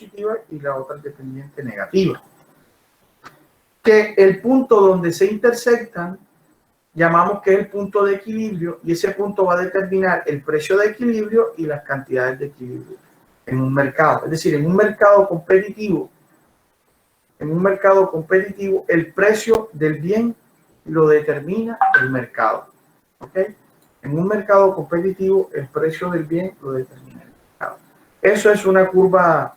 positiva y la otra es dependiente negativa. Que el punto donde se intersectan llamamos que es el punto de equilibrio, y ese punto va a determinar el precio de equilibrio y las cantidades de equilibrio en un mercado. Es decir, en un mercado competitivo, el precio del bien lo determina el mercado. ¿Ok? En un mercado competitivo, el precio del bien lo determina el mercado. Eso es una curva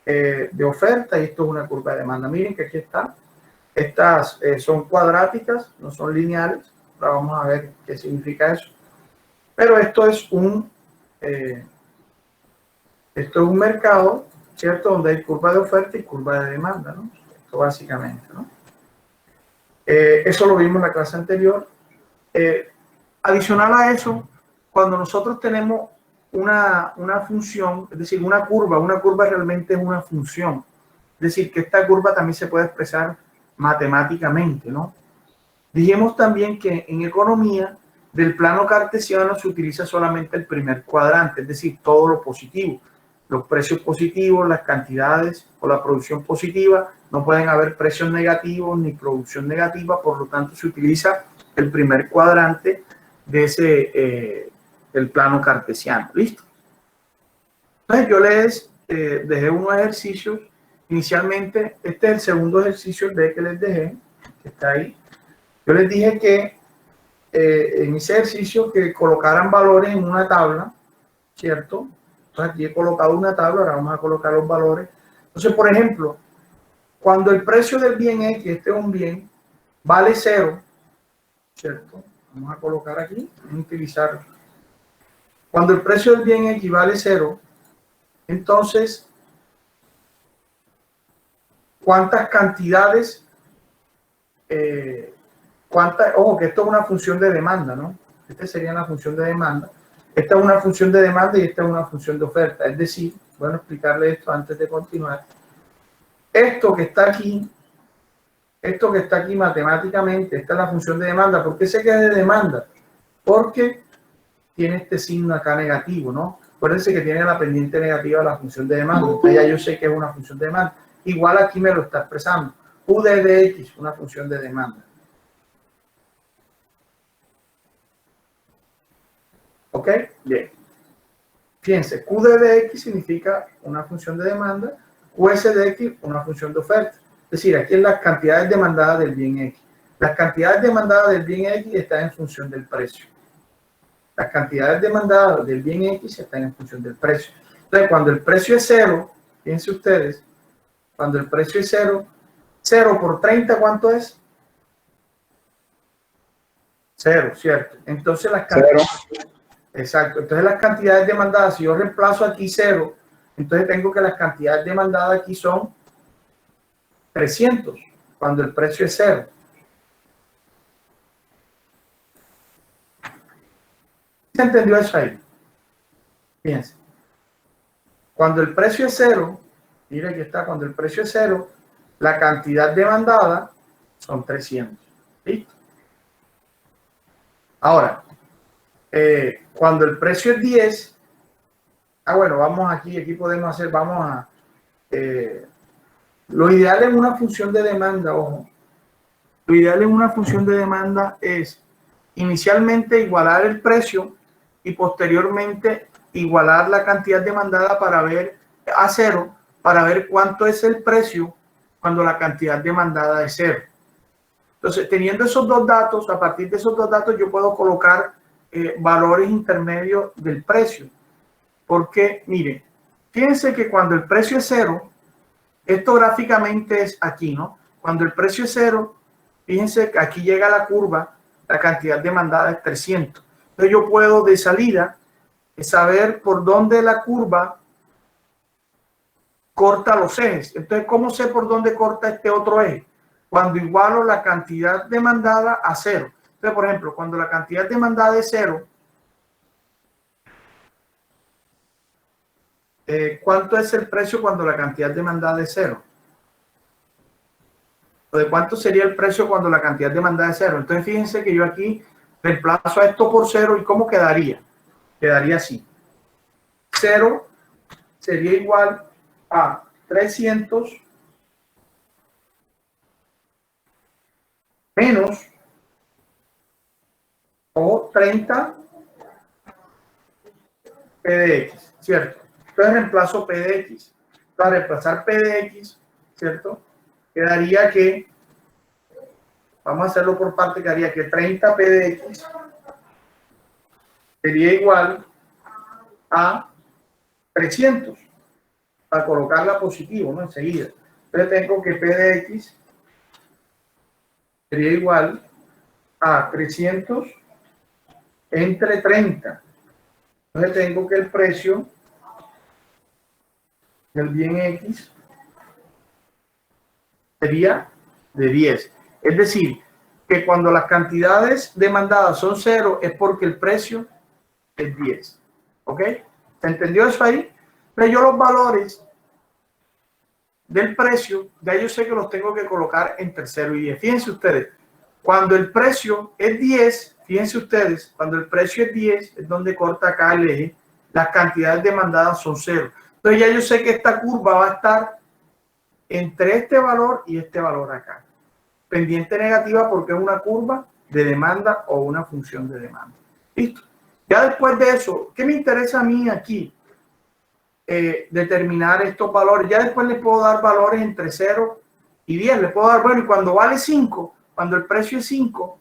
de oferta y esto es una curva de demanda. Miren que aquí está. Estas son cuadráticas, no son lineales. Ahora vamos a ver qué significa eso. Pero esto es un mercado, ¿cierto? Donde hay curva de oferta y curva de demanda, ¿no? Esto básicamente, ¿no? Eso lo vimos en la clase anterior. Adicional a eso, cuando nosotros tenemos una función, es decir, una curva realmente es una función. Es decir, que esta curva también se puede expresar matemáticamente, ¿no? Dijimos también que en economía del plano cartesiano se utiliza solamente el primer cuadrante, es decir, todo lo positivo. Los precios positivos, las cantidades o la producción positiva, no pueden haber precios negativos ni producción negativa, por lo tanto se utiliza el primer cuadrante de ese el plano cartesiano. ¿Listo? Entonces yo les dejé unos ejercicios. Inicialmente, este es el segundo ejercicio que les dejé, que está ahí. Yo les dije que en ese ejercicio que colocaran valores en una tabla, ¿cierto? Entonces aquí he colocado una tabla, ahora vamos a colocar los valores. Entonces, por ejemplo, cuando el precio del bien X, este es un bien, vale 0, ¿cierto? Vamos a colocar aquí, vamos a utilizar. Cuando el precio del bien X vale 0, entonces, ¿cuántas cantidades? Ojo, que esto es una función de demanda, ¿no? Esta sería una función de demanda. Esta es una función de demanda y esta es una función de oferta. Es decir, bueno, explicarle esto antes de continuar. Esto que está aquí matemáticamente, esta es la función de demanda. ¿Por qué se queda de demanda? Porque tiene este signo acá negativo, ¿no? Acuérdense que tiene la pendiente negativa de la función de demanda. Entonces ya yo sé que es una función de demanda. Igual aquí me lo está expresando. UD de X, una función de demanda. ¿Ok? Bien. Fíjense, QD de X significa una función de demanda, QS de X una función de oferta. Es decir, aquí es las cantidades demandadas del bien X. Las cantidades demandadas del bien X están en función del precio. Las cantidades demandadas del bien X están en función del precio. Entonces, cuando el precio es 0, fíjense ustedes, cuando el precio es 0, 0 por 30, ¿cuánto es? 0, ¿cierto? Entonces las cantidades... Exacto. Entonces las cantidades demandadas, si yo reemplazo aquí 0, entonces tengo que las cantidades demandadas aquí son 300, cuando el precio es 0. ¿Se entendió eso ahí? Fíjense. Cuando el precio es 0, mire aquí está, cuando el precio es 0, la cantidad demandada son 300. ¿Listo? Ahora, cuando el precio es 10, bueno, vamos aquí podemos hacer, lo ideal en una función de demanda, ojo, lo ideal en una función de demanda es inicialmente igualar el precio y posteriormente igualar la cantidad demandada para ver a 0, para ver cuánto es el precio cuando la cantidad demandada es 0. Entonces, teniendo esos dos datos, a partir de esos dos datos yo puedo colocar valores intermedios del precio. Porque, miren, fíjense que cuando el precio es 0, esto gráficamente es aquí, ¿no? Cuando el precio es 0, fíjense que aquí llega la curva, la cantidad demandada es 300. Entonces yo puedo de salida saber por dónde la curva corta los ejes. Entonces, ¿cómo sé por dónde corta este otro eje? Cuando igualo la cantidad demandada a 0. Entonces, por ejemplo, cuando la cantidad demandada es 0, ¿cuánto es el precio cuando la cantidad demandada es 0? ¿O de cuánto sería el precio cuando la cantidad demandada es 0? Entonces, fíjense que yo aquí reemplazo a esto por 0 y ¿cómo quedaría? Quedaría así. 0 sería igual a 300 menos o 30 P de X, ¿cierto? Entonces reemplazo P de X. Para reemplazar P de X, ¿cierto? Quedaría que, vamos a hacerlo por parte, quedaría que 30 P de X sería igual a 300, para colocarla positivo, ¿no? Enseguida. Entonces tengo que P de X sería igual a 300 entre 30. Entonces tengo que el precio del bien X sería de 10. Es decir, que cuando las cantidades demandadas son 0 es porque el precio es 10. ¿Ok? ¿Se entendió eso ahí? Pero yo los valores del precio, ya yo sé que los tengo que colocar entre 0 y 10. Fíjense ustedes, cuando el precio es 10, fíjense ustedes, cuando el precio es 10, es donde corta acá el eje, las cantidades demandadas son 0. Entonces ya yo sé que esta curva va a estar entre este valor y este valor acá. Pendiente negativa porque es una curva de demanda o una función de demanda. Listo. Ya después de eso, ¿qué me interesa a mí aquí? Determinar estos valores. Ya después le puedo dar valores entre 0 y 10. Le puedo dar, bueno, y cuando vale 5, cuando el precio es 5,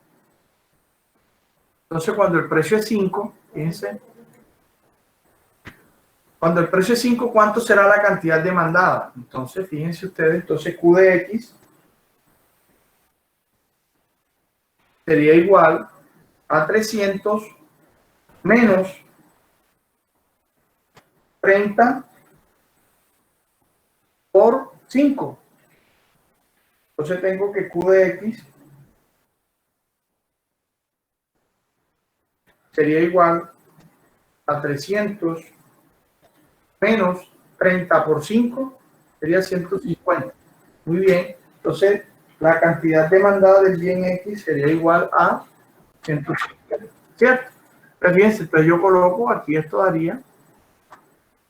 entonces cuando el precio es 5, fíjense, cuando el precio es 5, ¿cuánto será la cantidad demandada? Entonces, fíjense ustedes, entonces Q de X sería igual a 300 menos 30 por 5. Entonces tengo que Q de X sería igual a 300 menos 30 por 5 sería 150. Muy bien. Entonces la cantidad demandada del bien X sería igual a 150. ¿Cierto? Pero fíjense, entonces yo coloco aquí, esto daría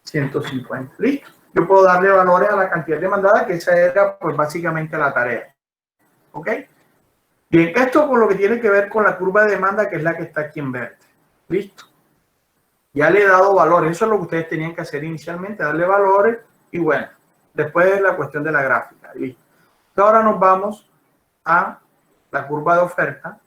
150. Listo. Yo puedo darle valores a la cantidad demandada, que esa era pues básicamente la tarea. ¿Ok? Bien, esto con lo que tiene que ver con la curva de demanda, que es la que está aquí en verde. Listo. Ya le he dado valores. Eso es lo que ustedes tenían que hacer inicialmente, darle valores y bueno, después la cuestión de la gráfica. Listo. Entonces ahora nos vamos a la curva de oferta.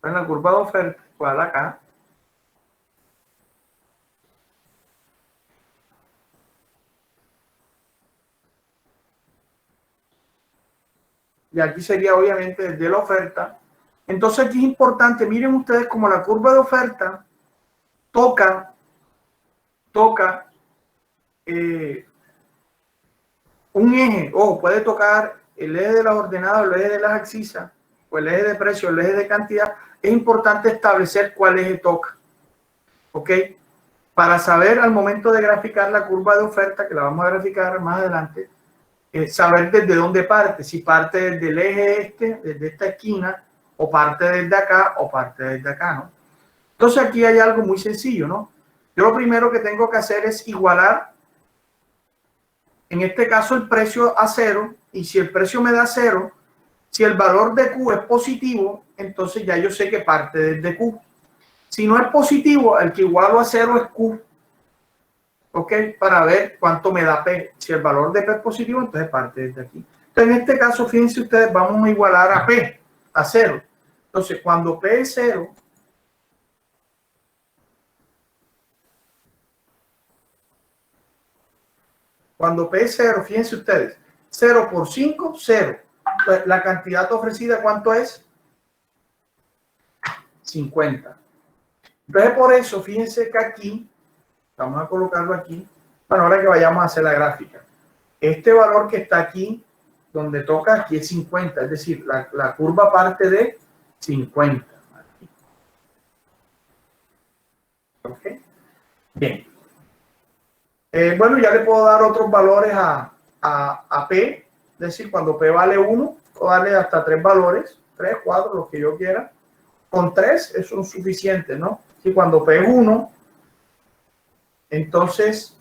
En la curva de oferta, igual acá. Y aquí sería obviamente desde la oferta. Entonces aquí es importante, miren ustedes como la curva de oferta toca un eje, o puede tocar el eje de las ordenadas, el eje de las abscisas, o el eje de precio, el eje de cantidad. Es importante establecer cuál eje toca. ¿Ok? Para saber al momento de graficar la curva de oferta, que la vamos a graficar más adelante, saber desde dónde parte, si parte desde el eje este, desde esta esquina, o parte desde acá, o parte desde acá, ¿no? Entonces aquí hay algo muy sencillo, ¿no? Yo lo primero que tengo que hacer es igualar, en este caso, el precio a 0, y si el precio me da 0, si el valor de Q es positivo, entonces ya yo sé que parte desde Q. Si no es positivo, el que igualo a 0 es Q. ¿Ok? Para ver cuánto me da P. Si el valor de P es positivo, entonces parte desde aquí. Entonces, en este caso, fíjense ustedes, vamos a igualar a P, a 0. Entonces, cuando P es 0, cuando P es 0, fíjense ustedes, 0 por 5, 0. Entonces, la cantidad ofrecida, ¿cuánto es? 50. Entonces, por eso, fíjense que aquí, vamos a colocarlo aquí, bueno, ahora que vayamos a hacer la gráfica, este valor que está aquí, donde toca, aquí es 50, es decir, la curva parte de 50. ¿Ok? Bien. Bueno, ya le puedo dar otros valores a P, es decir, cuando P vale 1, puedo darle hasta 3 valores, 3, 4, los que yo quiera. Con 3 eso es suficiente, ¿no? Y cuando P es 1, entonces,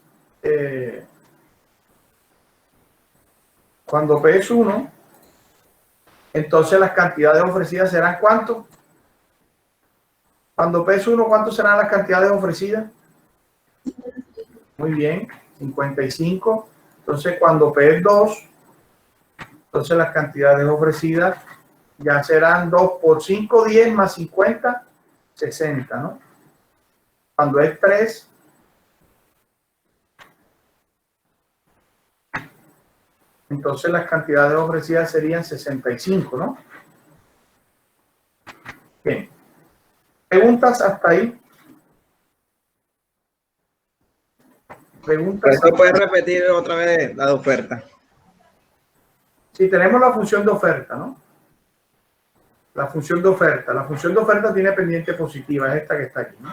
cuando P es 1, entonces las cantidades ofrecidas serán ¿cuánto? Cuando P es 1, ¿cuánto serán las cantidades ofrecidas? Muy bien, 55. Entonces, cuando P es 2, entonces las cantidades ofrecidas ya serán 2 por 5, 10 más 50, 60, ¿no? Cuando es 3, entonces las cantidades ofrecidas serían 65, ¿no? Bien. ¿Preguntas hasta ahí? ¿Preguntas? ¿Esto puedes repetir otra vez la de oferta? Si tenemos la función de oferta, ¿no? La función de oferta. La función de oferta tiene pendiente positiva, es esta que está aquí, ¿no?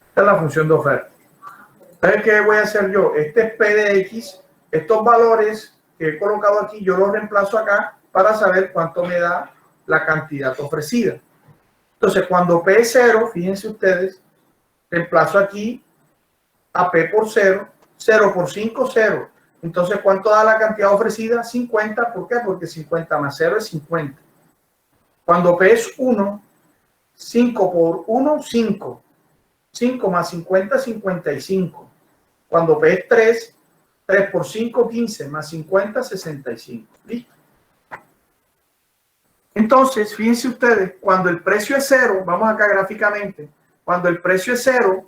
Esta es la función de oferta. Entonces, ¿qué voy a hacer yo? Este es P de X. Estos valores que he colocado aquí, yo los reemplazo acá para saber cuánto me da la cantidad ofrecida. Entonces, cuando P es 0, fíjense ustedes, reemplazo aquí a P por 0. 0 por 5, 0. Entonces, ¿cuánto da la cantidad ofrecida? 50. ¿Por qué? Porque 50 más 0 es 50. Cuando P es 1, 5 por 1, 5. 5 más 50, 55. Cuando P es 3, 3 por 5, 15. Más 50, 65. ¿Listo? Entonces, fíjense ustedes, cuando el precio es 0, vamos acá gráficamente, cuando el precio es 0,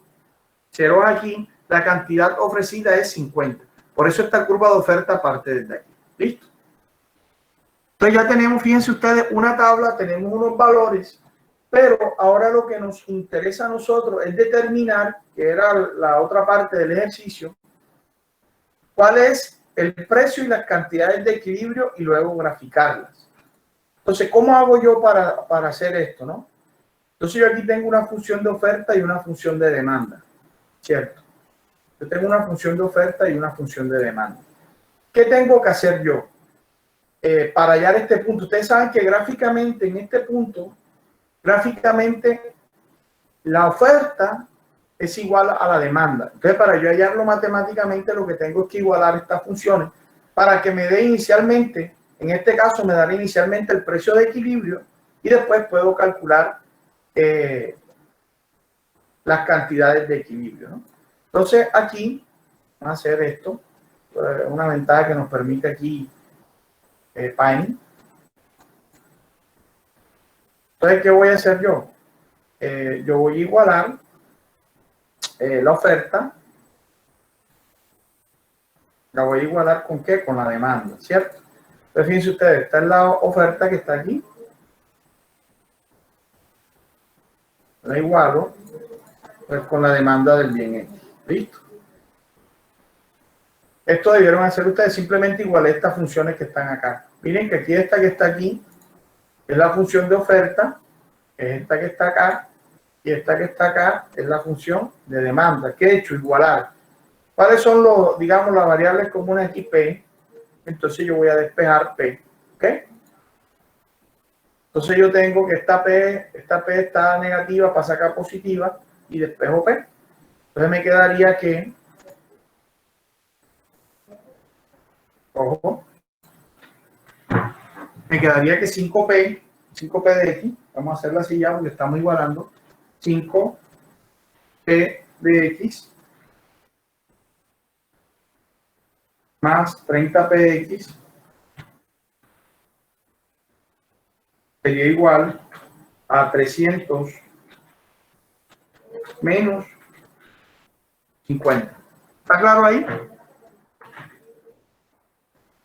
0 aquí, la cantidad ofrecida es 50. Por eso esta curva de oferta parte desde aquí. ¿Listo? Entonces ya tenemos, fíjense ustedes, una tabla, tenemos unos valores, pero ahora lo que nos interesa a nosotros es determinar, que era la otra parte del ejercicio, cuál es el precio y las cantidades de equilibrio y luego graficarlas. Entonces, ¿cómo hago yo para hacer esto, no? Entonces yo aquí tengo una función de oferta y una función de demanda, ¿cierto? Yo tengo una función de oferta y una función de demanda. ¿Qué tengo que hacer yo para hallar este punto? Ustedes saben que gráficamente, en este punto, gráficamente, la oferta es igual a la demanda. Entonces, para yo hallarlo matemáticamente, lo que tengo es que igualar estas funciones para que me dé inicialmente, en este caso me dará inicialmente el precio de equilibrio y después puedo calcular las cantidades de equilibrio, ¿no? Entonces, aquí vamos a hacer esto, una ventaja que nos permite aquí Pine. Entonces, ¿qué voy a hacer yo? Yo voy a igualar la oferta. La voy a igualar ¿con qué? Con la demanda, ¿cierto? Entonces, fíjense ustedes, esta es la oferta que está aquí. La igualo pues, con la demanda del bien X. ¿Listo? Esto debieron hacer ustedes, simplemente igualé estas funciones que están acá. Miren que aquí esta que está aquí es la función de oferta, es esta que está acá, y esta que está acá es la función de demanda. ¿Qué he hecho? Igualar. ¿Cuáles son los, digamos, las variables comunes aquí? P. Entonces yo voy a despejar P. ¿Ok? Entonces yo tengo que esta P está negativa para sacar positiva y despejo P. Entonces me quedaría que, ojo, me quedaría que 5P de X, vamos a hacerlo así ya porque estamos igualando, 5P de X más 30P de X sería igual a 300 menos 50. ¿Está claro ahí?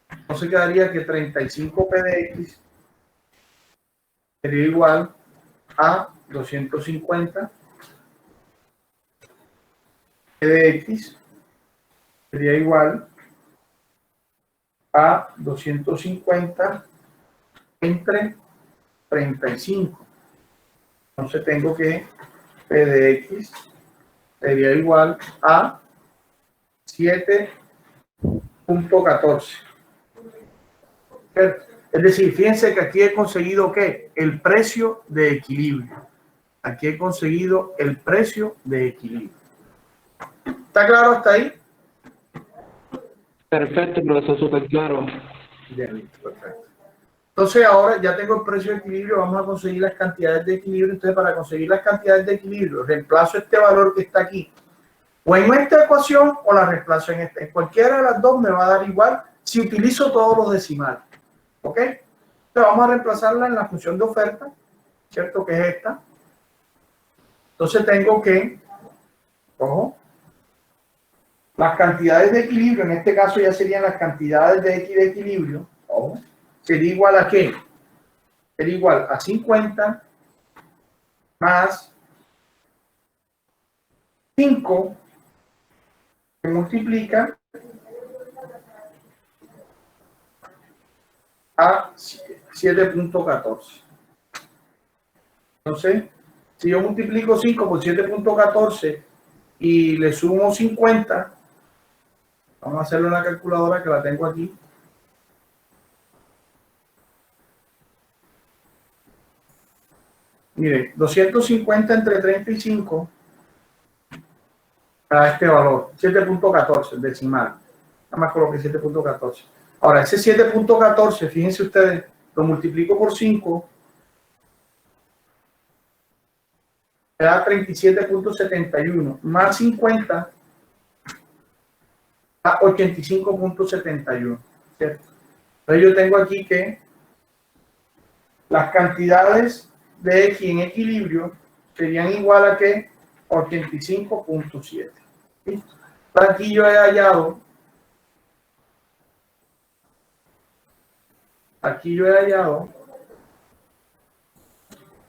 Entonces quedaría que 35P de X sería igual a 250 P de X sería igual a 250 entre 35. Entonces tengo que P de X sería igual a 7.14. Es decir, fíjense que aquí he conseguido ¿qué? El precio de equilibrio. Aquí he conseguido el precio de equilibrio. ¿Está claro hasta ahí? Perfecto, profesor, súper claro. Bien, listo, perfecto. Entonces ahora ya tengo el precio de equilibrio, vamos a conseguir las cantidades de equilibrio. Entonces para conseguir las cantidades de equilibrio, reemplazo este valor que está aquí, o en esta ecuación o la reemplazo en esta. En cualquiera de las dos me va a dar igual si utilizo todos los decimales. ¿Ok? Entonces vamos a reemplazarla en la función de oferta, ¿cierto? Que es esta. Entonces tengo que, ojo, las cantidades de equilibrio, en este caso ya serían las cantidades de X de equilibrio, ojo, sería igual a ¿qué? Sería igual a 50 más 5 que multiplica a 7.14. Entonces, si yo multiplico 5 por 7.14 y le sumo 50, vamos a hacerlo en la calculadora que la tengo aquí. Mire, 250 entre 35 a este valor, 7.14, decimal. Nada más coloqué 7.14. Ahora, ese 7.14, fíjense ustedes, lo multiplico por 5, me da 37.71, más 50, a 85.71, ¿cierto? Entonces yo tengo aquí que las cantidades de X en equilibrio serían igual a que 85.7. ¿Listo? Aquí yo he hallado,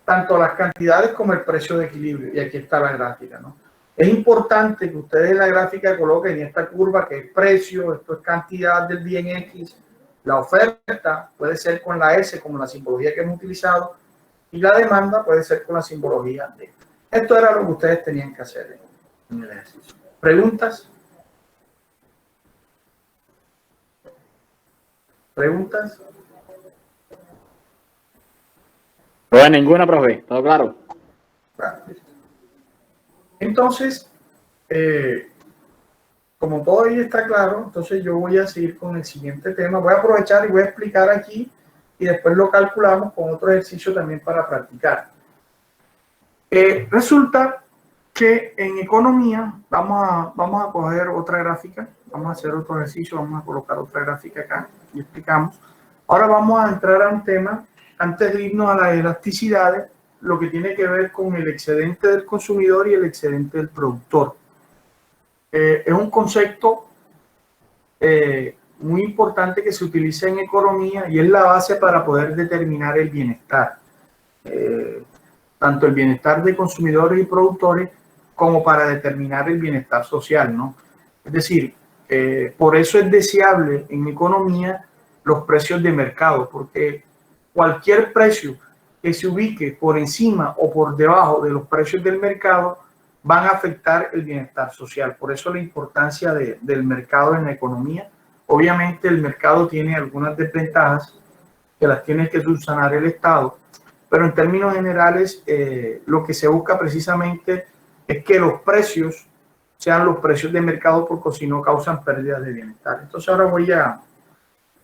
tanto las cantidades como el precio de equilibrio, y aquí está la gráfica, ¿no? Es importante que ustedes en la gráfica coloquen esta curva que es precio, esto es cantidad del bien X, la oferta puede ser con la S como la simbología que hemos utilizado, y la demanda puede ser con la simbología D. Esto era lo que ustedes tenían que hacer en el ejercicio. ¿Preguntas? ¿Preguntas? No hay ninguna, profe, todo claro. Entonces, como todo ahí está claro, entonces yo voy a seguir con el siguiente tema. Voy a aprovechar y voy a explicar aquí y después lo calculamos con otro ejercicio también para practicar. Resulta que en economía vamos a coger otra gráfica, vamos a hacer otro ejercicio, vamos a colocar otra gráfica acá y explicamos. Ahora vamos a entrar a un tema, antes de irnos a las elasticidades, lo que tiene que ver con el excedente del consumidor y el excedente del productor. Es un concepto muy importante que se utiliza en economía y es la base para poder determinar el bienestar. Tanto el bienestar de consumidores y productores como para determinar el bienestar social, ¿no? Es decir, por eso es deseable en economía los precios de mercado, porque cualquier precio que se ubique por encima o por debajo de los precios del mercado van a afectar el bienestar social. Por eso la importancia del mercado en la economía. Obviamente el mercado tiene algunas desventajas que las tiene que subsanar el Estado, pero en términos generales lo que se busca precisamente es que los precios sean los precios de mercado, porque si no causan pérdidas de bienestar. Entonces ahora voy a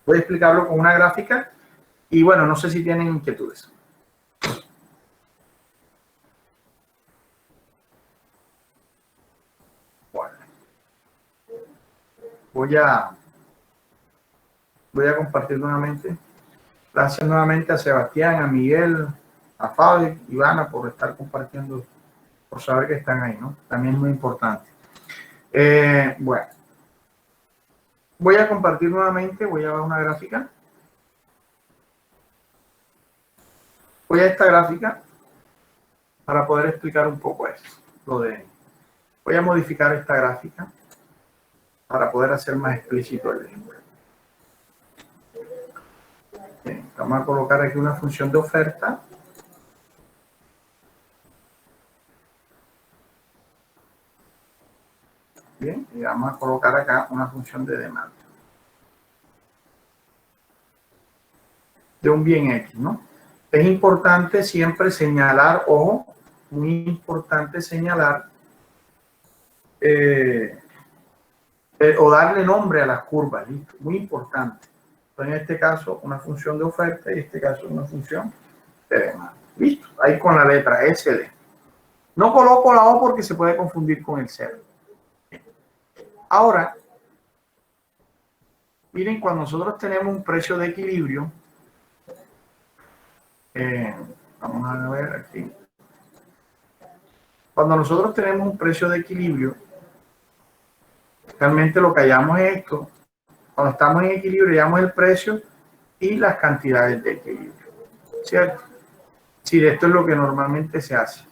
explicarlo con una gráfica y bueno, no sé si tienen inquietudes. Bueno, voy a compartir nuevamente. Gracias nuevamente a Sebastián, a Miguel, a Fabio, Ivana por estar compartiendo, por saber que están ahí, ¿no? También es muy importante. Bueno, voy a compartir nuevamente, voy a ver una gráfica. Voy a esta gráfica para poder explicar un poco eso. Voy a modificar esta gráfica para poder hacer más explícito el ejemplo. Bien, vamos a colocar aquí una función de oferta. Bien, y vamos a colocar acá una función de demanda. de un bien X, ¿no? Es importante siempre señalar, ojo, muy importante señalar o darle nombre a las curvas, ¿listo? Muy importante. En este caso, una función de oferta y en este caso, una función de demanda. Listo, ahí con la letra SD. No coloco la O porque se puede confundir con el 0. Ahora, miren, cuando nosotros tenemos un precio de equilibrio, vamos a ver aquí. Cuando nosotros tenemos un precio de equilibrio, realmente lo que hallamos es esto. Cuando estamos en equilibrio, hallamos el precio y las cantidades de equilibrio. ¿Cierto? Sí, esto es lo que normalmente se hace.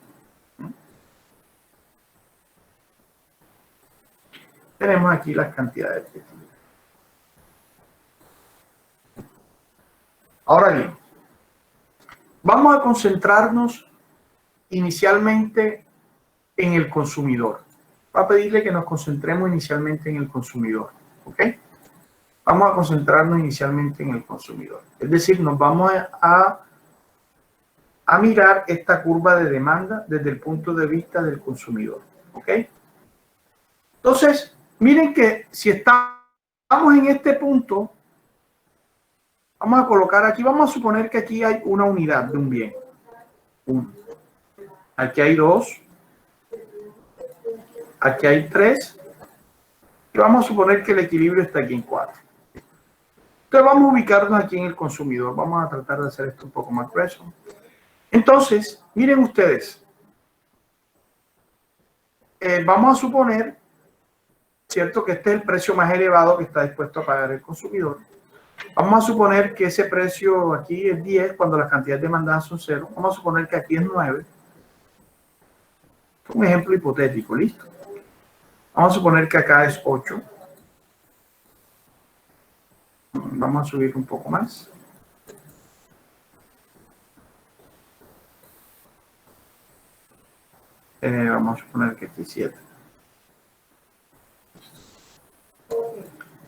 Tenemos aquí las cantidades de equilibrio. Ahora bien, vamos a concentrarnos inicialmente en el consumidor. Va a pedirle que nos concentremos inicialmente en el consumidor. ¿Ok? Vamos a concentrarnos inicialmente en el consumidor. Es decir, nos vamos a mirar esta curva de demanda desde el punto de vista del consumidor. ¿Ok? Entonces, miren que si estamos en este punto, vamos a colocar aquí, vamos a suponer que aquí hay una unidad de un bien. Aquí hay 2. Aquí hay 3. Y vamos a suponer que el equilibrio está aquí en 4. Entonces vamos a ubicarnos aquí en el consumidor. Vamos a tratar de hacer esto un poco más grueso. Entonces, miren ustedes. Vamos a suponer, ¿cierto?, que este es el precio más elevado que está dispuesto a pagar el consumidor. Vamos a suponer que ese precio aquí es 10 cuando las cantidades demandadas son 0. Vamos a suponer que aquí es 9. Un ejemplo hipotético, ¿listo? Vamos a suponer que acá es 8. Vamos a subir un poco más. Vamos a suponer que aquí es 7.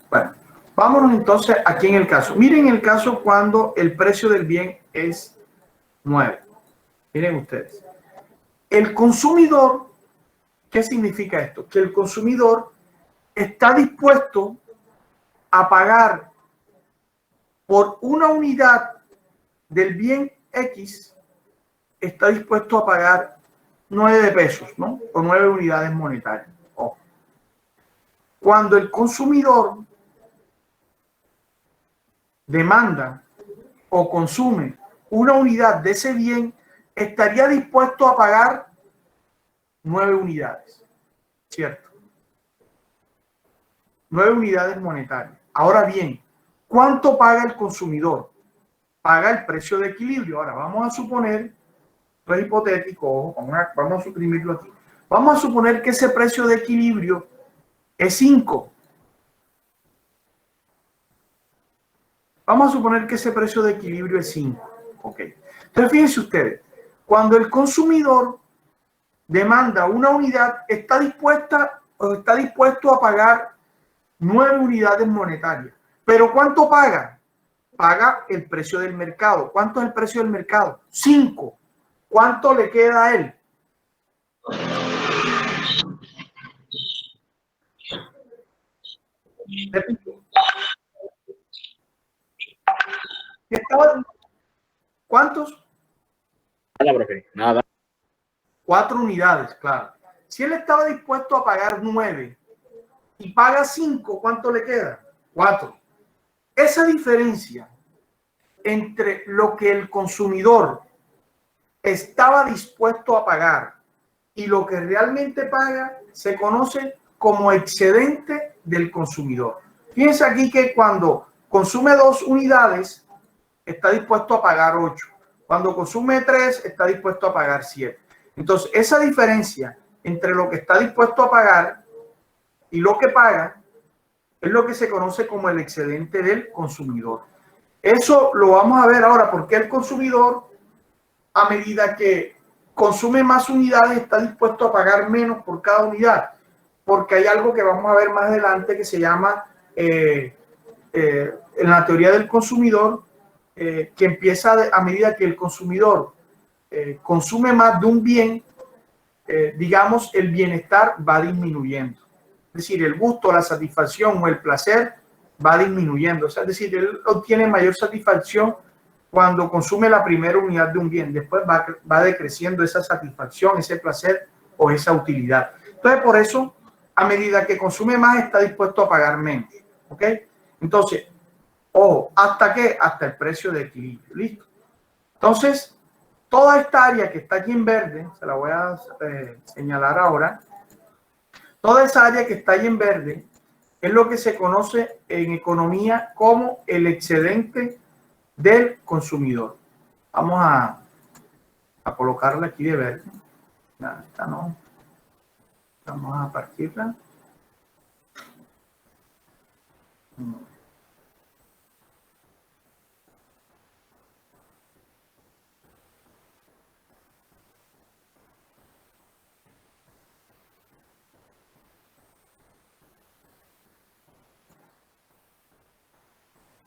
Bueno, vámonos entonces aquí en el caso. Miren el caso cuando el precio del bien es 9. Miren ustedes. El consumidor, ¿qué significa esto? Que el consumidor está dispuesto a pagar por una unidad del bien X, está dispuesto a pagar 9 pesos, ¿no? O 9 unidades monetarias. Ojo. Cuando el consumidor demanda o consume una unidad de ese bien, estaría dispuesto a pagar 9 unidades, ¿cierto? 9 unidades monetarias. Ahora bien, ¿cuánto paga el consumidor? Paga el precio de equilibrio. Ahora vamos a suponer, esto es hipotético, vamos a suprimirlo aquí. Vamos a suponer que ese precio de equilibrio es 5. Vamos a suponer que ese precio de equilibrio es 5. Ok. Entonces, fíjense ustedes, cuando el consumidor demanda una unidad, está dispuesto a pagar 9 unidades monetarias. ¿Pero cuánto paga? Paga el precio del mercado. ¿Cuánto es el precio del mercado? 5. ¿Cuánto le queda a él? Repito. ¿Cuántos? Nada, profe, nada. 4 unidades, claro. Si él estaba dispuesto a pagar 9 y paga 5, ¿cuánto le queda? 4. Esa diferencia entre lo que el consumidor estaba dispuesto a pagar y lo que realmente paga se conoce como excedente del consumidor. Fíjense aquí que cuando consume 2 unidades está dispuesto a pagar 8. Cuando consume 3 está dispuesto a pagar 7. Entonces, esa diferencia entre lo que está dispuesto a pagar y lo que paga es lo que se conoce como el excedente del consumidor. Eso lo vamos a ver ahora, porque el consumidor, a medida que consume más unidades, está dispuesto a pagar menos por cada unidad, porque hay algo que vamos a ver más adelante que se llama, en la teoría del consumidor, que empieza a medida que el consumidor consume más de un bien, digamos, el bienestar va disminuyendo. Es decir, el gusto, la satisfacción o el placer va disminuyendo. O sea, es decir, él obtiene mayor satisfacción cuando consume la primera unidad de un bien. Después va decreciendo esa satisfacción, ese placer o esa utilidad. Entonces, por eso, a medida que consume más, está dispuesto a pagar menos. ¿Ok? Entonces, ojo, ¿hasta qué? Hasta el precio de equilibrio. ¿Listo? Entonces, toda esta área que está aquí en verde, se la voy a señalar ahora. Toda esa área que está ahí en verde es lo que se conoce en economía como el excedente del consumidor. Vamos a colocarla aquí de verde. Esta no. Vamos a partirla.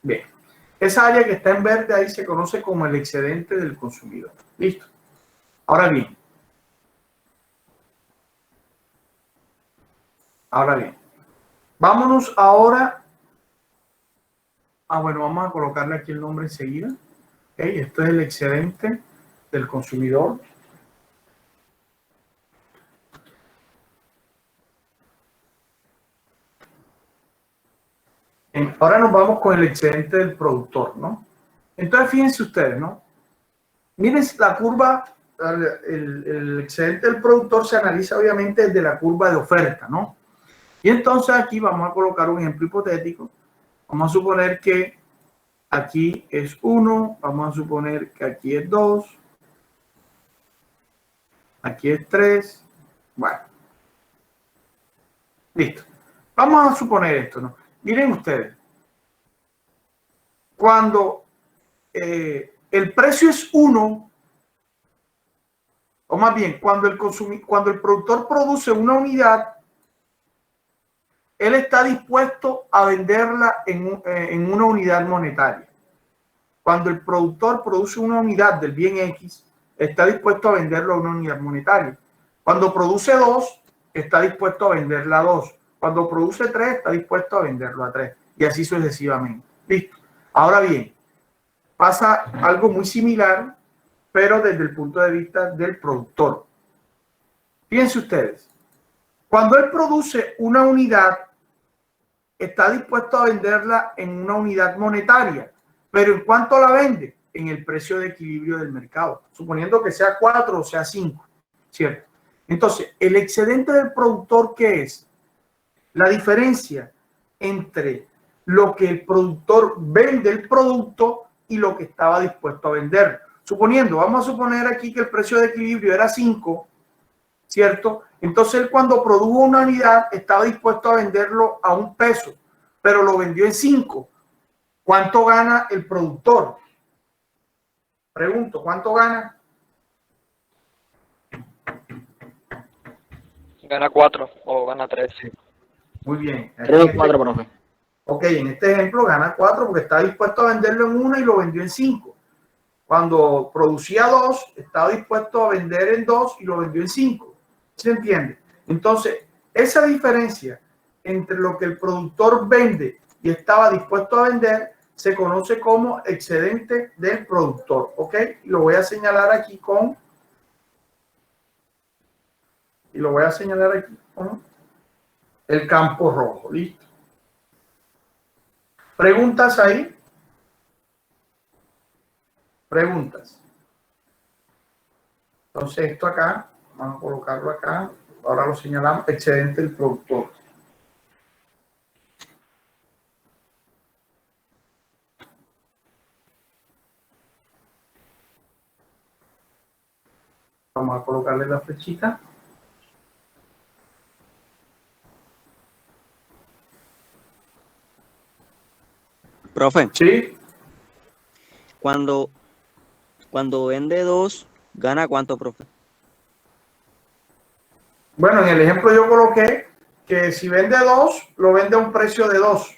Bien, esa área que está en verde ahí se conoce como el excedente del consumidor. Listo. Ahora bien, vámonos ahora. Bueno, vamos a colocarle aquí el nombre enseguida. Okay, esto es el excedente del consumidor. Ahora nos vamos con el excedente del productor, ¿no? Entonces, fíjense ustedes, ¿no? Miren la curva, el excedente del productor se analiza obviamente desde la curva de oferta, ¿no? Y entonces aquí vamos a colocar un ejemplo hipotético. Vamos a suponer que aquí es 1, vamos a suponer que aquí es 2, aquí es 3, bueno. Listo. Vamos a suponer esto, ¿no? Miren ustedes, cuando el precio es 1, o más bien, cuando el productor produce una unidad, él está dispuesto a venderla en una unidad monetaria. Cuando el productor produce una unidad del bien X, está dispuesto a venderlo a una unidad monetaria. Cuando produce 2, está dispuesto a venderla a 2. Cuando produce 3, está dispuesto a venderlo a 3. Y así sucesivamente. Listo. Ahora bien, pasa algo muy similar, pero desde el punto de vista del productor. Fíjense ustedes. Cuando él produce una unidad, está dispuesto a venderla en una unidad monetaria. Pero ¿en cuánto la vende? En el precio de equilibrio del mercado. Suponiendo que sea 4 o sea 5. ¿Cierto? Entonces, el excedente del productor, ¿qué es? La diferencia entre lo que el productor vende el producto y lo que estaba dispuesto a vender. Suponiendo, vamos a suponer aquí que el precio de equilibrio era 5, ¿cierto? Entonces él cuando produjo una unidad estaba dispuesto a venderlo a $1, pero lo vendió en 5. ¿Cuánto gana el productor? Pregunto, ¿cuánto gana? Gana 4 o gana 3. Muy bien. 3 o 4, profe. Ok, en este ejemplo gana 4 porque está dispuesto a venderlo en 1 y lo vendió en 5. Cuando producía 2, estaba dispuesto a vender en 2 y lo vendió en 5. ¿Se entiende? Entonces, esa diferencia entre lo que el productor vende y estaba dispuesto a vender se conoce como excedente del productor. ¿Ok? Y lo voy a señalar aquí con... el campo rojo. ¿Listo? ¿Preguntas ahí? Preguntas. Entonces esto acá, vamos a colocarlo acá. Ahora lo señalamos, excedente del productor. Vamos a colocarle la flechita. Profe, Sí. cuando vende 2, ¿gana cuánto, profe? Bueno, en el ejemplo yo coloqué que si vende 2, lo vende a un precio de 2.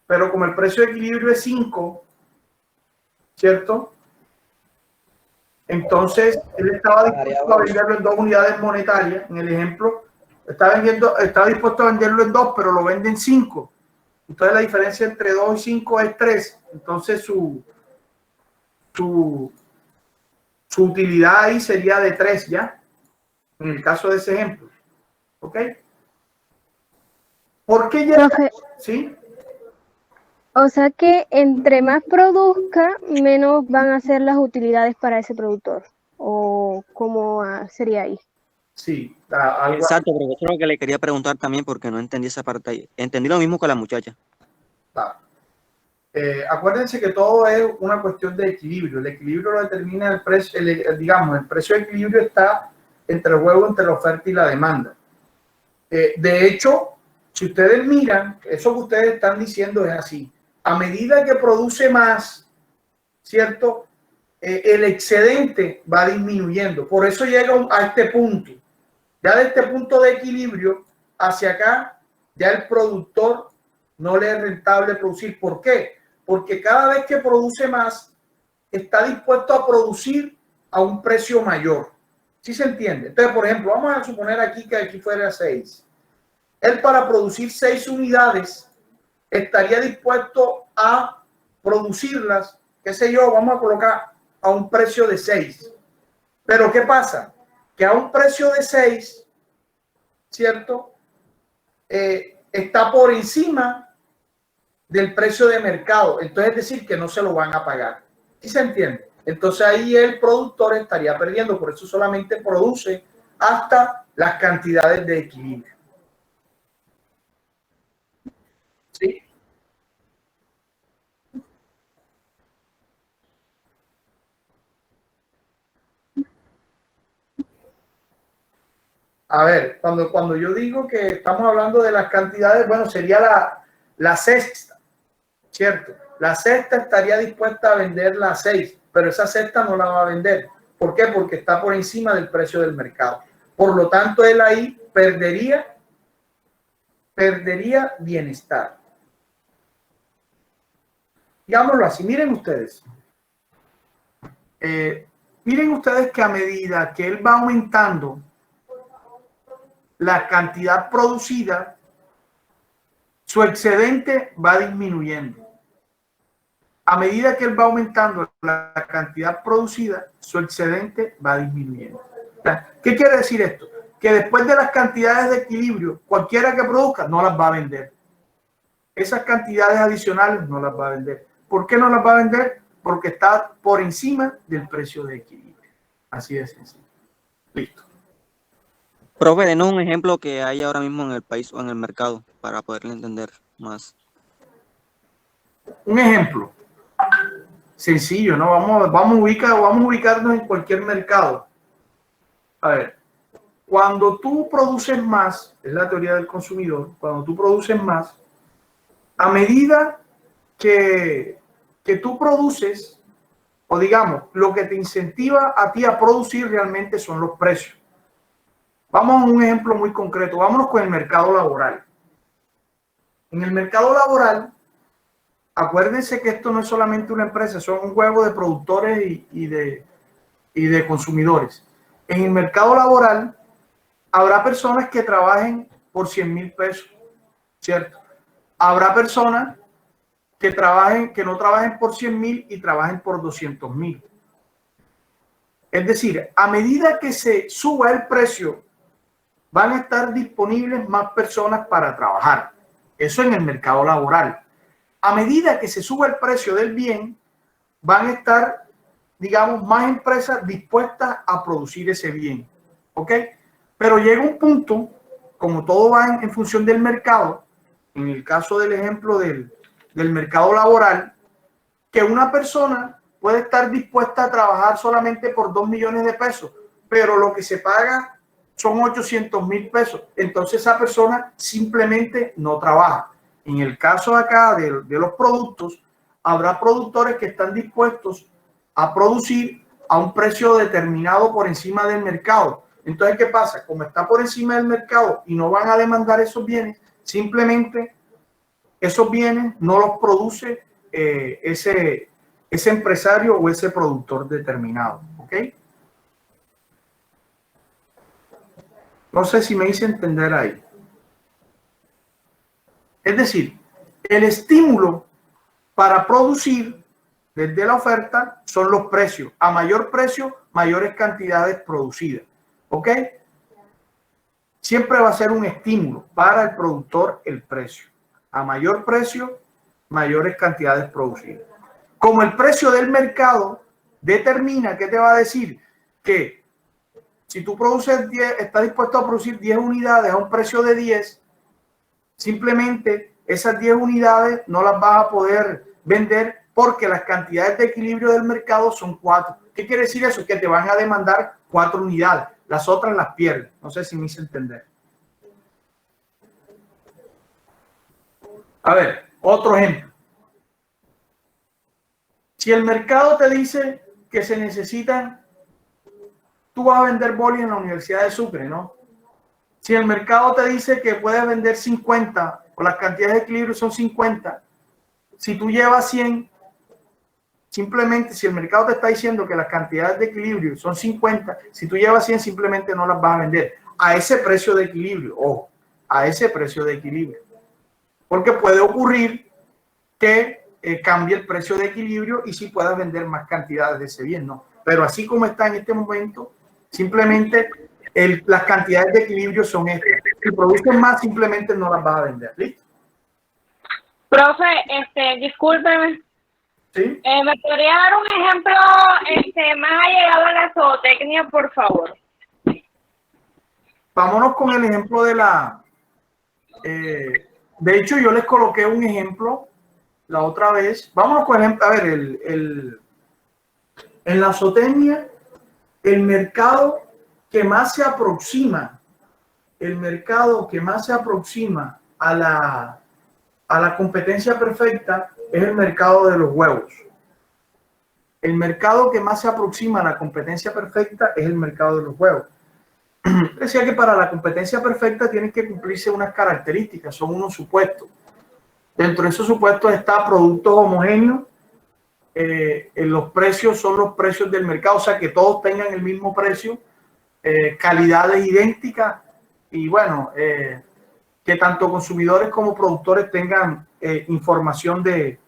Pero como el precio de equilibrio es 5, ¿cierto? Entonces, él estaba dispuesto a venderlo en 2 unidades monetarias. En el ejemplo, estaba dispuesto a venderlo en 2, pero lo vende en 5. Entonces, la diferencia entre 2 y 5 es 3. Entonces, su utilidad ahí sería de 3 ya, en el caso de ese ejemplo. ¿Ok? ¿Por qué ya? Profe, ¿Sí? o sea que entre más produzca, menos van a ser las utilidades para ese productor. ¿O cómo sería ahí? Sí. Algo Exacto, pero eso es lo que le quería preguntar también porque no entendí esa parte ahí. Entendí lo mismo con la muchacha. Acuérdense que todo es una cuestión de equilibrio. El equilibrio lo determina el precio, digamos, el precio de equilibrio está entre el juego, entre la oferta y la demanda. De hecho, si ustedes miran, eso que ustedes están diciendo es así. A medida que produce más, ¿cierto? El excedente va disminuyendo. Por eso llega a este punto. Ya de este punto de equilibrio hacia acá, ya el productor no le es rentable producir. ¿Por qué? Porque cada vez que produce más, está dispuesto a producir a un precio mayor. ¿Sí se entiende? Entonces, por ejemplo, vamos a suponer aquí que aquí fuera 6. Él para producir 6 unidades estaría dispuesto a producirlas, qué sé yo, vamos a colocar a un precio de 6. Pero ¿qué pasa? Que a un precio de 6, ¿cierto? Está por encima del precio de mercado. Entonces es decir que no se lo van a pagar. ¿Sí se entiende? Entonces ahí el productor estaría perdiendo. Por eso solamente produce hasta las cantidades de equilibrio. ¿Sí? A ver, cuando yo digo que estamos hablando de las cantidades, bueno, sería la cesta, ¿cierto? La cesta estaría dispuesta a vender la 6, pero esa cesta no la va a vender. ¿Por qué? Porque está por encima del precio del mercado. Por lo tanto, él ahí perdería bienestar. Digámoslo así, miren ustedes. Miren ustedes que a medida que él va aumentando la cantidad producida, su excedente va disminuyendo. A medida que él va aumentando la cantidad producida, su excedente va disminuyendo. ¿Qué quiere decir esto? Que después de las cantidades de equilibrio, cualquiera que produzca no las va a vender. Esas cantidades adicionales no las va a vender. ¿Por qué no las va a vender? Porque está por encima del precio de equilibrio. Así de sencillo. Listo. Profe, denos un ejemplo que hay ahora mismo en el país o en el mercado para poderle entender más. Un ejemplo sencillo, ¿no? Vamos a ubicarnos en cualquier mercado. A ver, cuando tú produces más, es la teoría del consumidor, cuando tú produces más, a medida que tú produces, o digamos, lo que te incentiva a ti a producir realmente son los precios. Vamos a un ejemplo muy concreto. Vámonos con el mercado laboral. En el mercado laboral, acuérdense que esto no es solamente una empresa, son un juego de productores y de consumidores. En el mercado laboral, habrá personas que trabajen por 100,000 pesos, ¿cierto? Habrá personas que no trabajen por 100,000 y trabajen por 200,000. Es decir, a medida que se suba el precio, van a estar disponibles más personas para trabajar. Eso en el mercado laboral. A medida que se suba el precio del bien, van a estar, digamos, más empresas dispuestas a producir ese bien. ¿Ok? Pero llega un punto, como todo va en función del mercado, en el caso del ejemplo del mercado laboral, que una persona puede estar dispuesta a trabajar solamente por 2 millones de pesos, pero lo que se paga son 800,000 pesos. Entonces esa persona simplemente no trabaja. En el caso acá de los productos, habrá productores que están dispuestos a producir a un precio determinado por encima del mercado. Entonces, ¿qué pasa? Como está por encima del mercado y no van a demandar esos bienes, simplemente esos bienes no los produce ese ese empresario o ese productor determinado. ¿Ok? No sé si me hice entender ahí. Es decir, el estímulo para producir desde la oferta son los precios. A mayor precio, mayores cantidades producidas. ¿Ok? Siempre va a ser un estímulo para el productor el precio. A mayor precio, mayores cantidades producidas. Como el precio del mercado determina, ¿qué te va a decir? Que si tú produces 10, estás dispuesto a producir 10 unidades a un precio de 10, simplemente esas 10 unidades no las vas a poder vender porque las cantidades de equilibrio del mercado son 4. ¿Qué quiere decir eso? Que te van a demandar 4 unidades. Las otras las pierdes. No sé si me hice entender. A ver, otro ejemplo. Si el mercado te dice que se necesitan, tú vas a vender boli en la Universidad de Sucre, ¿no? Si el mercado te dice que puedes vender 50 o las cantidades de equilibrio son 50, si tú llevas 100, simplemente si el mercado te está diciendo que las cantidades de equilibrio son 50, si tú llevas 100 simplemente no las vas a vender a ese precio de equilibrio, ojo, a ese precio de equilibrio. Porque puede ocurrir que cambie el precio de equilibrio y sí puedas vender más cantidades de ese bien, ¿no? Pero así como está en este momento, simplemente las cantidades de equilibrio son estas. Si produces más, simplemente no las vas a vender. ¿Listo? Profe, discúlpeme. ¿Sí? ¿Me podría dar un ejemplo más allegado a la zootecnia, por favor? Vámonos con el ejemplo de la... de hecho, yo les coloqué un ejemplo la otra vez. Vámonos con el ejemplo. A ver, en la zootecnia, el mercado que más se aproxima, a la competencia perfecta es el mercado de los huevos. El mercado que más se aproxima a la competencia perfecta es el mercado de los huevos. Decía que para la competencia perfecta tienen que cumplirse unas características, son unos supuestos. Dentro de esos supuestos está productos homogéneos, los precios son los precios del mercado, o sea que todos tengan el mismo precio, calidades idénticas y bueno, que tanto consumidores como productores tengan información de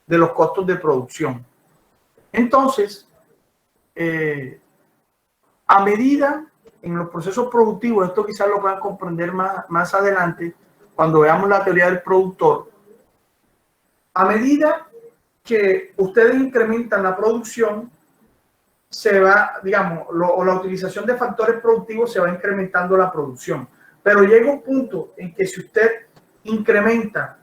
los costos de producción. Entonces, a medida en los procesos productivos, esto quizás lo puedan comprender más adelante cuando veamos la teoría del productor, a medida que ustedes incrementan la producción, se va, digamos, o la utilización de factores productivos se va incrementando la producción. Pero llega un punto en que si usted incrementa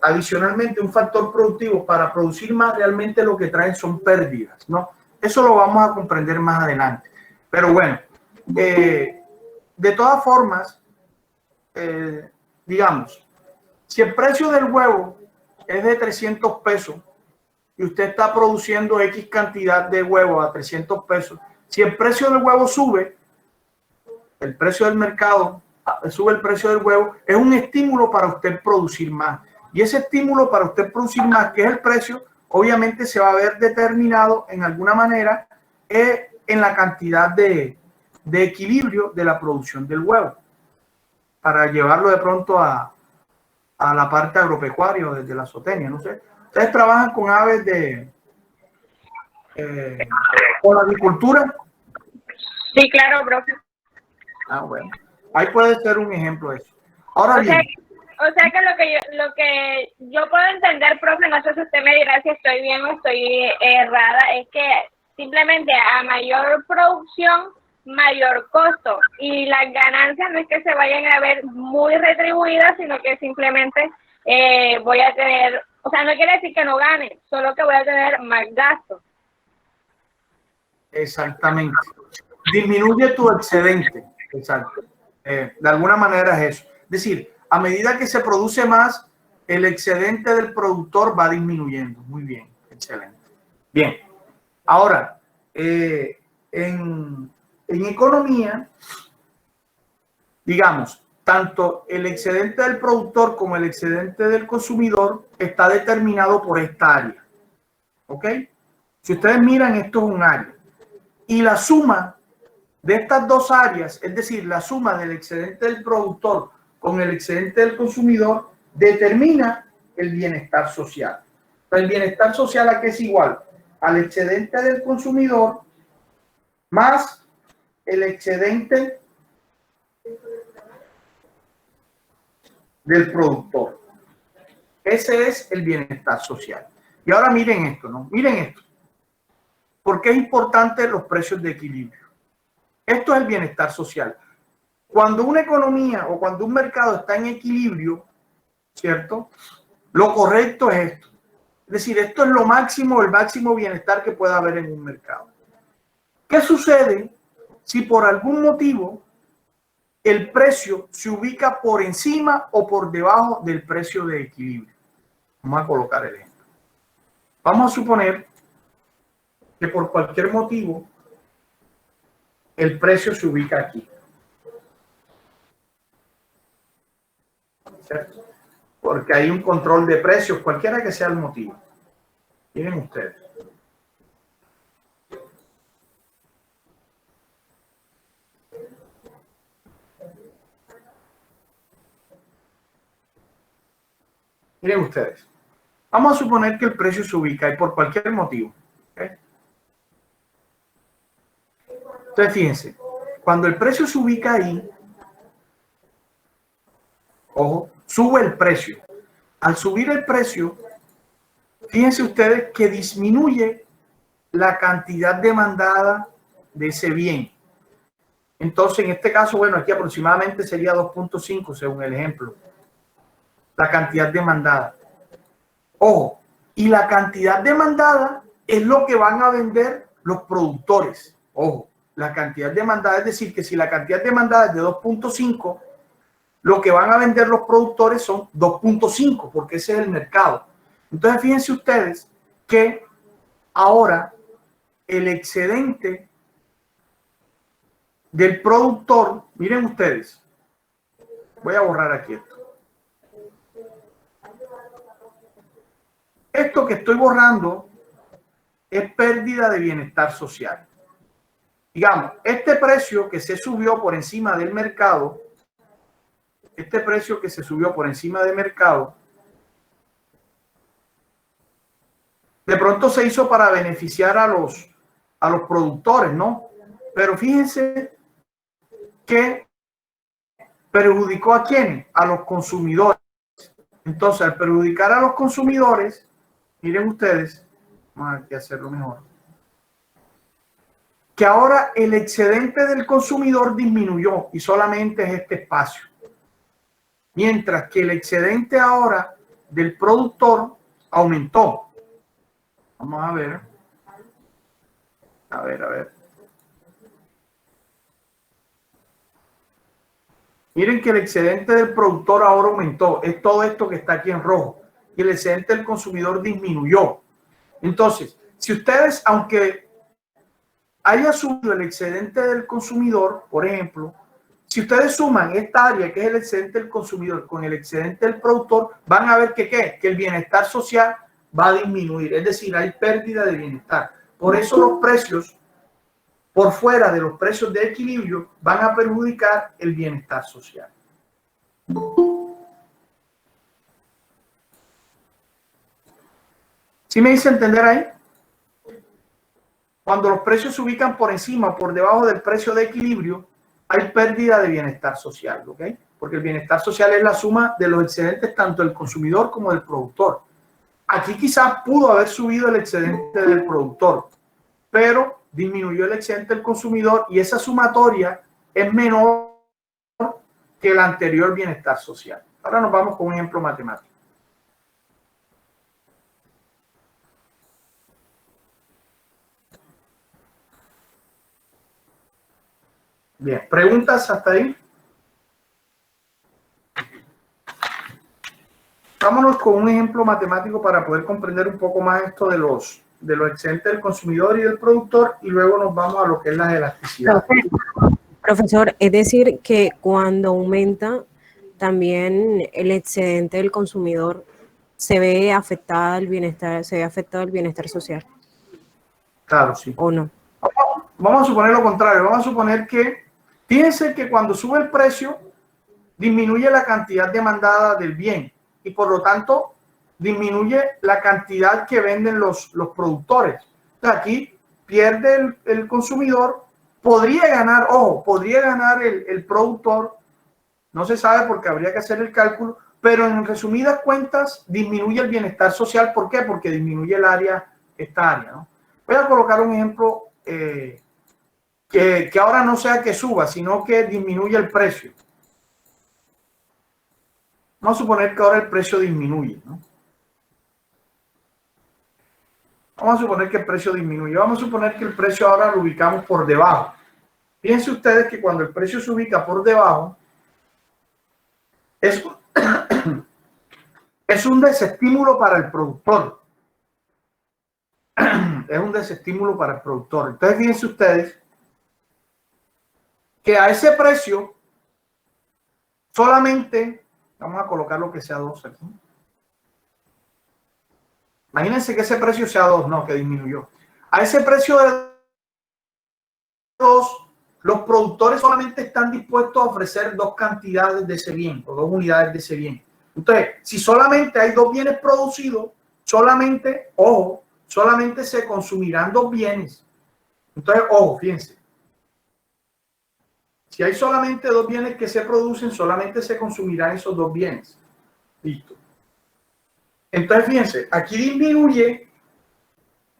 adicionalmente un factor productivo para producir más, realmente lo que traen son pérdidas, ¿no? Eso lo vamos a comprender más adelante. Pero bueno, de todas formas, digamos, si el precio del huevo es de 300 pesos y usted está produciendo X cantidad de huevos a 300 pesos, si el precio del huevo sube, el precio del mercado sube el precio del huevo, es un estímulo para usted producir más. Y ese estímulo para usted producir más, que es el precio, obviamente se va a ver determinado en alguna manera en la cantidad de equilibrio de la producción del huevo. Para llevarlo de pronto a la parte agropecuaria o desde la zootecnia, no sé. ¿Ustedes trabajan con aves con la agricultura? Sí, claro, profe. Ah, bueno. Ahí puede ser un ejemplo de eso. Ahora bien. O sea que lo que yo puedo entender, profe, no sé si usted me dirá si estoy bien o estoy errada, es que simplemente a mayor producción, mayor costo. Y las ganancias no es que se vayan a ver muy retribuidas, sino que simplemente voy a tener, o sea, no quiere decir que no gane, solo que voy a tener más gastos. Exactamente. Disminuye tu excedente. Exacto. De alguna manera es eso. Es decir, a medida que se produce más, el excedente del productor va disminuyendo. Muy bien, excelente. Bien. Ahora, en economía, digamos, tanto el excedente del productor como el excedente del consumidor está determinado por esta área. ¿Ok? Si ustedes miran, esto es un área. Y la suma de estas dos áreas, es decir, la suma del excedente del productor con el excedente del consumidor, determina el bienestar social. El bienestar social, ¿a qué es igual? Al excedente del consumidor más el excedente del productor. Ese es el bienestar social. Y ahora miren esto, ¿no? Miren esto. ¿Por qué es importante los precios de equilibrio? Esto es el bienestar social. Cuando una economía o cuando un mercado está en equilibrio, ¿cierto? Lo correcto es esto. Es decir, esto es lo máximo, el máximo bienestar que pueda haber en un mercado. ¿Qué sucede si por algún motivo el precio se ubica por encima o por debajo del precio de equilibrio? Vamos a colocar el ejemplo. Vamos a suponer que por cualquier motivo el precio se ubica aquí. ¿Cierto? Porque hay un control de precios, cualquiera que sea el motivo. Miren ustedes. Miren ustedes. Vamos a suponer que el precio se ubica ahí por cualquier motivo. ¿Okay? Entonces, fíjense, cuando el precio se ubica ahí, ojo, sube el precio. Al subir el precio, fíjense ustedes que disminuye la cantidad demandada de ese bien. Entonces, en este caso, bueno, aquí aproximadamente sería 2.5 según el ejemplo. La cantidad demandada. Ojo, y la cantidad demandada es lo que van a vender los productores. Ojo, la cantidad demandada, es decir, que si la cantidad demandada es de 2.5, lo que van a vender los productores son 2.5, porque ese es el mercado. Entonces, fíjense ustedes que ahora el excedente del productor, miren ustedes, voy a borrar aquí esto. Esto que estoy borrando es pérdida de bienestar social. Digamos, este precio que se subió por encima del mercado, de pronto se hizo para beneficiar a los productores, ¿no? Pero fíjense que perjudicó ¿a quién? A los consumidores. Entonces, al perjudicar a los consumidores, miren ustedes, vamos a hacerlo mejor, que ahora el excedente del consumidor disminuyó y solamente es este espacio. Mientras que el excedente ahora del productor aumentó. Vamos a ver. A ver. Miren que el excedente del productor ahora aumentó. Es todo esto que está aquí en rojo. Y el excedente del consumidor disminuyó. Entonces, si ustedes, aunque haya subido el excedente del consumidor, por ejemplo, si ustedes suman esta área que es el excedente del consumidor con el excedente del productor, van a ver que el bienestar social va a disminuir. Es decir, hay pérdida de bienestar. Por eso los precios por fuera de los precios de equilibrio van a perjudicar el bienestar social. ¿Sí me hice entender ahí? Cuando los precios se ubican por encima o por debajo del precio de equilibrio, hay pérdida de bienestar social, ¿ok? Porque el bienestar social es la suma de los excedentes tanto del consumidor como del productor. Aquí quizás pudo haber subido el excedente del productor, pero disminuyó el excedente del consumidor y esa sumatoria es menor que el anterior bienestar social. Ahora nos vamos con un ejemplo matemático. Bien, ¿preguntas hasta ahí? Vámonos con un ejemplo matemático para poder comprender un poco más esto de los excedentes del consumidor y del productor y luego nos vamos a lo que es la elasticidad. Profesor, es decir que cuando aumenta también el excedente del consumidor, se ve afectado el bienestar social, Claro, sí. ¿o no? Vamos a suponer lo contrario. Vamos a suponer que, fíjense que cuando sube el precio, disminuye la cantidad demandada del bien y por lo tanto disminuye la cantidad que venden los productores. Entonces, aquí pierde el consumidor, podría ganar, ojo, podría ganar el productor, no se sabe porque habría que hacer el cálculo, pero en resumidas cuentas disminuye el bienestar social. ¿Por qué? Porque disminuye esta área, ¿no? Voy a colocar un ejemplo que ahora no sea que suba, sino que disminuye el precio. Vamos a suponer que ahora el precio disminuye, ¿no? Vamos a suponer que el precio disminuye. Vamos a suponer que el precio ahora lo ubicamos por debajo. Fíjense ustedes que cuando el precio se ubica por debajo, es un desestímulo para el productor. Es un desestímulo para el productor. Entonces, fíjense ustedes que a ese precio solamente, vamos a colocar lo que sea 2 aquí. Imagínense que ese precio sea 2, no, que disminuyó. A ese precio de 2, los productores solamente están dispuestos a ofrecer 2 cantidades de ese bien o 2 unidades de ese bien. Entonces, si solamente hay 2 bienes producidos, solamente, ojo, solamente se consumirán 2 bienes. Entonces, ojo, fíjense. Si hay solamente 2 bienes que se producen, solamente se consumirán esos 2 bienes. Listo. Entonces, fíjense, aquí disminuye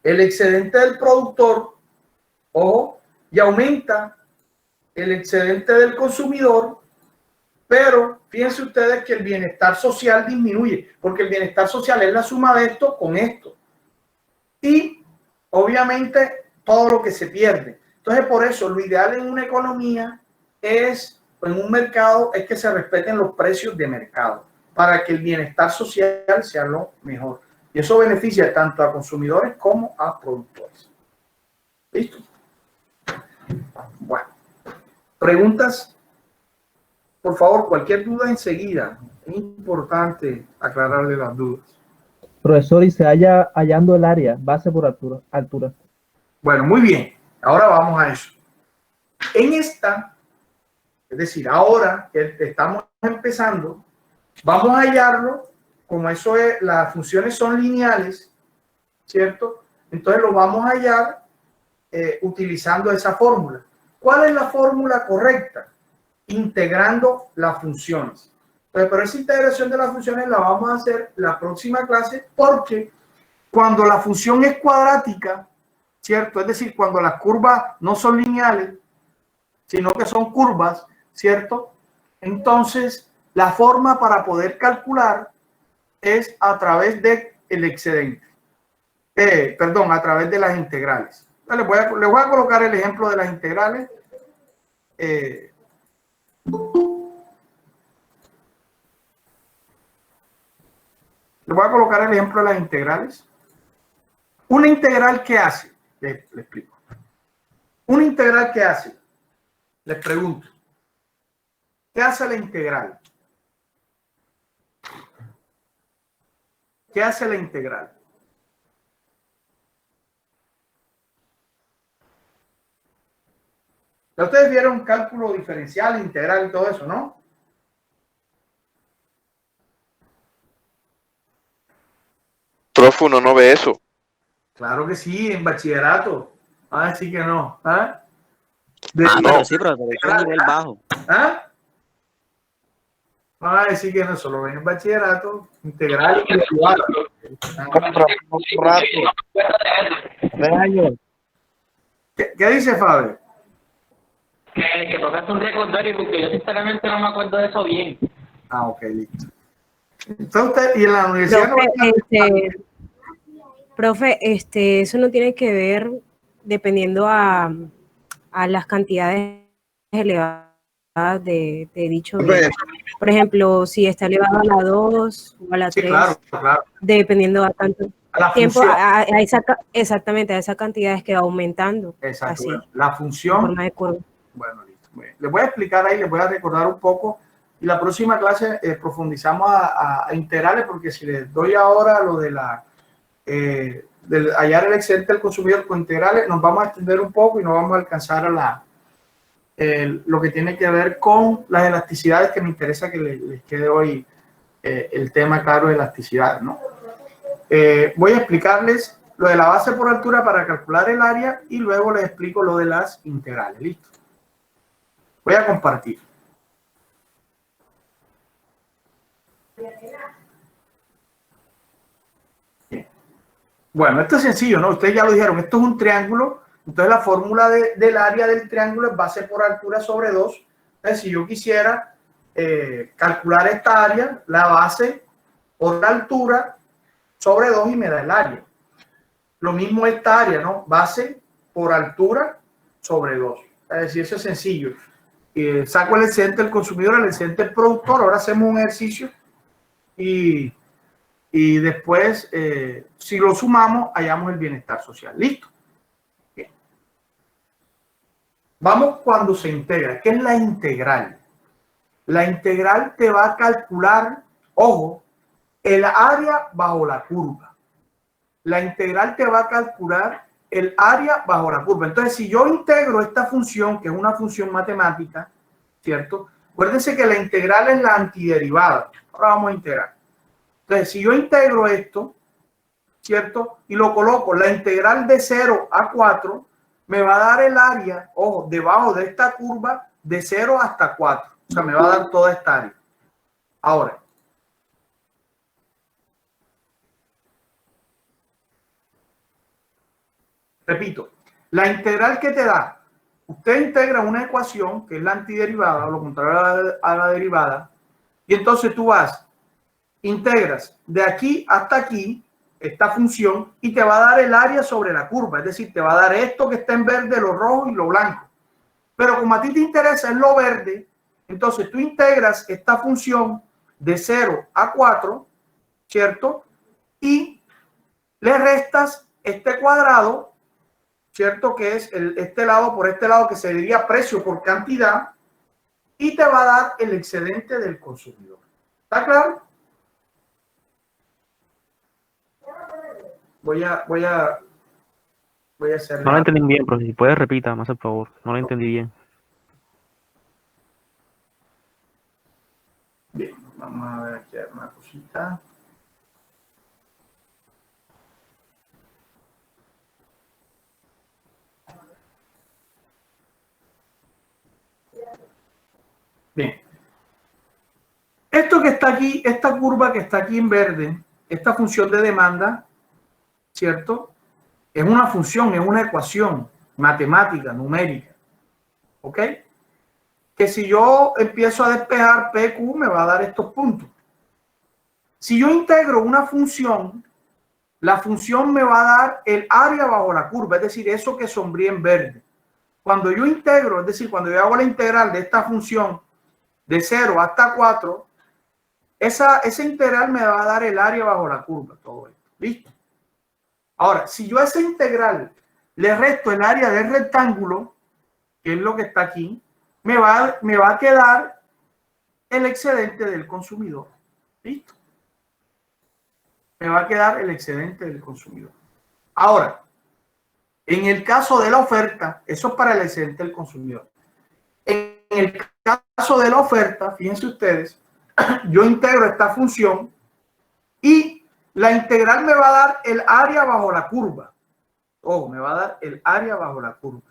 el excedente del productor, ojo, y aumenta el excedente del consumidor, pero fíjense ustedes que el bienestar social disminuye, porque el bienestar social es la suma de esto con esto. Y, obviamente, todo lo que se pierde. Entonces, por eso, lo ideal en una economía es, en un mercado, es que se respeten los precios de mercado, para que el bienestar social sea lo mejor. Y eso beneficia tanto a consumidores como a productores. ¿Listo? Bueno. ¿Preguntas? Por favor, cualquier duda enseguida. Es importante aclararle las dudas. Profesor, y se hallando el área, base por altura. Bueno, muy bien. Ahora vamos a eso. En esta, es decir, ahora que estamos empezando, vamos a hallarlo, como eso es, las funciones son lineales, ¿cierto? Entonces lo vamos a hallar utilizando esa fórmula. ¿Cuál es la fórmula correcta? Integrando las funciones. Pero esa integración de las funciones la vamos a hacer la próxima clase, porque cuando la función es cuadrática, ¿cierto? Es decir, cuando las curvas no son lineales, sino que son curvas, ¿cierto? Entonces, la forma para poder calcular es a través del excedente. A través de las integrales. Les voy a colocar el ejemplo de las integrales. Les voy a colocar el ejemplo de las integrales. Una integral, ¿qué hace? Les explico. Una integral, ¿qué hace? Les pregunto. ¿Qué hace la integral? ¿Qué hace la integral? Ya ustedes vieron cálculo diferencial, integral y todo eso, ¿no? Profe, uno no ve eso. Claro que sí, en bachillerato. Ah, sí que no. ¿Ah? Pero sí, pero es un nivel bajo. ¿Ah? Vamos a decir que no solo ven en bachillerato, integral y igual. ¿Qué dice Faber? Que tocaste un recordatorio porque yo sinceramente no me acuerdo de eso bien. Ah, ok, listo. Entonces usted, y en la universidad Profe, eso no tiene que ver dependiendo a las cantidades elevadas de dicho bien. Por ejemplo, si está elevado a la 2 o a la 3, claro. Dependiendo a tanto a tiempo, exactamente a esa cantidad es que va aumentando. Exacto. Así, la función. en forma de curva. Bueno, listo. Les voy a explicar ahí, les voy a recordar un poco Y la próxima clase profundizamos a integrales, porque si les doy ahora lo de del hallar el excedente del consumidor con integrales, nos vamos a extender un poco y no vamos a alcanzar a lo que tiene que ver con las elasticidades, que me interesa que les quede hoy el tema claro de elasticidad, ¿no? Voy a explicarles lo de la base por altura para calcular el área y luego les explico lo de las integrales. ¿Listo? Voy a compartir. Bueno, esto es sencillo, ¿no? Ustedes ya lo dijeron, esto es un triángulo, entonces la fórmula del área del triángulo es base por altura sobre 2. Entonces, si yo quisiera calcular esta área, la base por la altura sobre 2 y me da el área. Lo mismo esta área, ¿no? Base por altura sobre 2. Es decir, eso es sencillo. Saco el excedente del consumidor, el excedente del productor. Ahora hacemos un ejercicio y después, si lo sumamos, hallamos el bienestar social. ¿Listo? Bien. Vamos cuando se integra. ¿Qué es la integral? La integral te va a calcular, ojo, el área bajo la curva. La integral te va a calcular el área bajo la curva. Entonces, si yo integro esta función, que es una función matemática, ¿cierto? Acuérdense que la integral es la antiderivada. Ahora vamos a integrar. Entonces, si yo integro esto, ¿cierto? Y lo coloco, la integral de 0 a 4, me va a dar el área, ojo, debajo de esta curva, de 0 hasta 4. O sea, me va a dar toda esta área. Ahora, repito, la integral que te da, usted integra una ecuación que es la antiderivada, o lo contrario a la derivada, y entonces tú integras de aquí hasta aquí esta función y te va a dar el área sobre la curva, es decir, te va a dar esto que está en verde, lo rojo y lo blanco. Pero como a ti te interesa es lo verde, entonces tú integras esta función de 0 a 4, ¿cierto? Y le restas este cuadrado, ¿cierto? Que es este lado por este lado, que se diría precio por cantidad, y te va a dar el excedente del consumidor. ¿Está claro? Voy a hacer. No lo entendí bien, pero si puedes repita, más por favor. No lo entendí bien. Bien, vamos a ver aquí una cosita. Bien. Esto que está aquí, esta curva que está aquí en verde, esta función de demanda, ¿cierto? Es una función, es una ecuación matemática, numérica. ¿Ok? Que si yo empiezo a despejar PQ, me va a dar estos puntos. Si yo integro una función, la función me va a dar el área bajo la curva, es decir, eso que sombría en verde. Cuando yo integro, es decir, cuando yo hago la integral de esta función de 0 hasta 4, esa integral me va a dar el área bajo la curva, todo esto. ¿Listo? Ahora, si yo a esa integral le resto el área del rectángulo, que es lo que está aquí, me va a quedar el excedente del consumidor. ¿Listo? Me va a quedar el excedente del consumidor. Ahora, en el caso de la oferta, eso es para el excedente del consumidor. En el caso de la oferta, fíjense ustedes, yo integro esta función y la integral me va a dar el área bajo la curva. Ojo, me va a dar el área bajo la curva.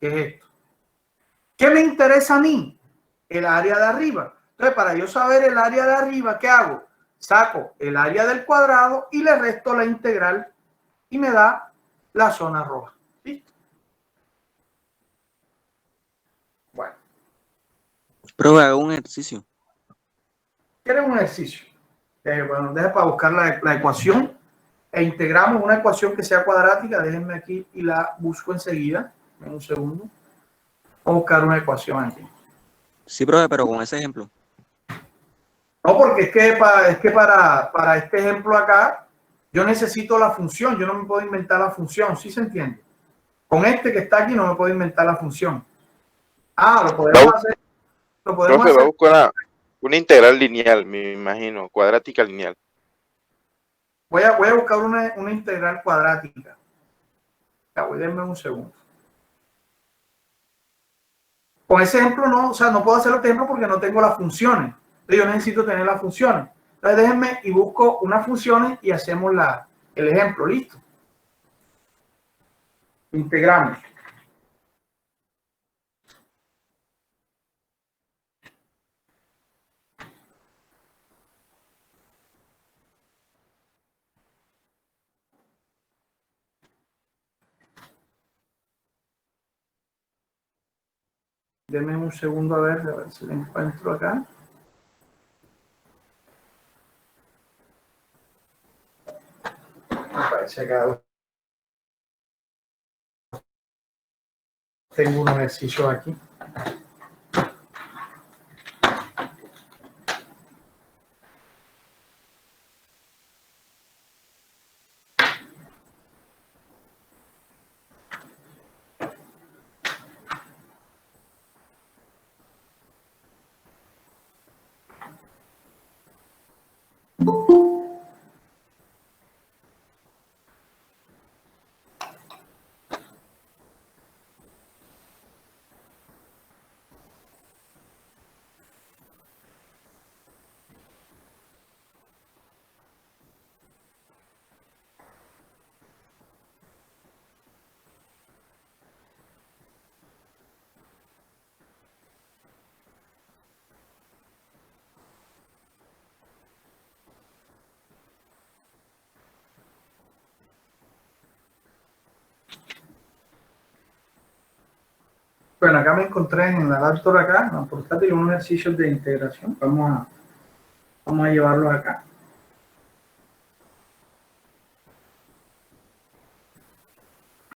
¿Qué es esto? ¿Qué me interesa a mí? El área de arriba. Entonces, para yo saber el área de arriba, ¿qué hago? Saco el área del cuadrado y le resto la integral y me da la zona roja. ¿Listo? Bueno. Pero hago un ejercicio. ¿Quieres un ejercicio? Bueno, deja para buscar la ecuación e integramos una ecuación que sea cuadrática. Déjenme aquí y la busco enseguida. En un segundo. Voy a buscar una ecuación aquí. Sí, profe, pero con ese ejemplo. No, porque es que para este ejemplo acá, yo necesito la función. Yo no me puedo inventar la función. ¿Sí se entiende? Con este que está aquí no me puedo inventar la función. Lo podemos hacer. Lo podemos Profe, va a hacer. buscar una integral lineal, me imagino, cuadrática lineal. Voy a buscar una integral cuadrática. Ya voy, denme un segundo. Con ese ejemplo no, o sea, no puedo hacer este ejemplo porque no tengo las funciones. Entonces yo necesito tener las funciones. Entonces déjenme y busco unas funciones y hacemos el ejemplo. Listo. Integramos. Denme un segundo a ver si lo encuentro acá. Me parece acá. Tengo unos ejercicios aquí. Bueno, acá me encontré en la laptop acá, en la portátil, unos ejercicios de integración. Vamos a llevarlos acá.